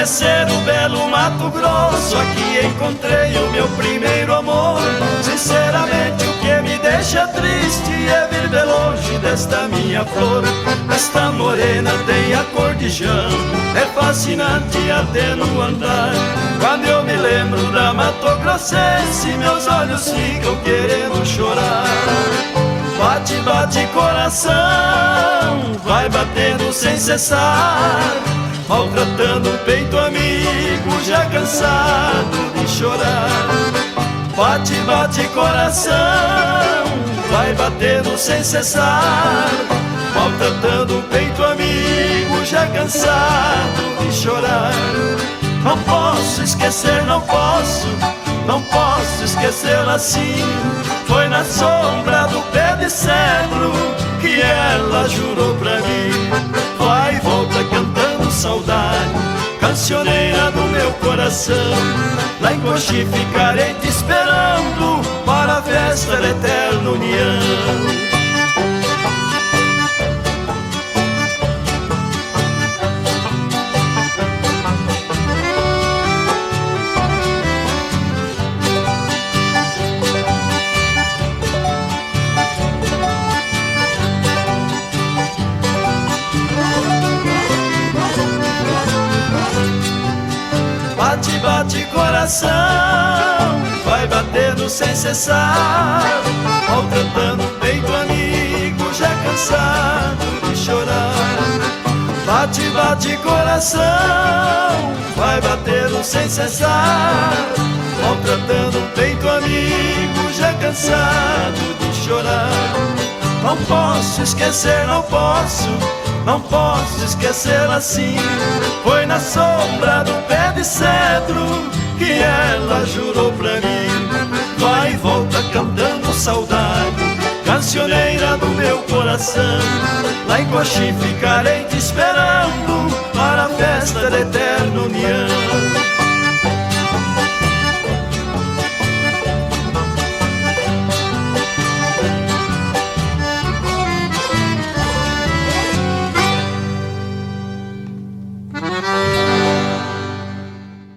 esquecer o belo Mato Grosso. Aqui encontrei o meu primeiro amor. Sinceramente o que me deixa triste é vir de longe desta minha flor. Esta morena tem a cor de jambo, é fascinante até no andar. Quando eu me lembro da Mato Grossense, meus olhos ficam querendo chorar. Bate, bate coração, vai batendo sem cessar, maltratando o peito amigo, já cansado de chorar. Bate, bate coração, vai batendo sem cessar, maltratando o peito amigo, já cansado de chorar. Não posso esquecer, não posso esquecê-la assim. Foi na sombra do pé de cedro que ela jurou pra mim. Vai e volta cantando saudade, cancioneira do meu coração. Lá em Coxi ficarei te esperando para a festa da eterna união. Bate, bate coração, vai batendo sem cessar, maltratando o peito amigo, já cansado de chorar. Bate, bate coração, vai batendo sem cessar, maltratando o peito amigo, já cansado de chorar. Não posso esquecer, não posso esquecê-la assim. Foi na sombra do pé de cedro que ela jurou pra mim. Vai e volta cantando saudade, cancioneira do meu coração. Lá em Coxi ficarei te esperando para a festa da eterna união.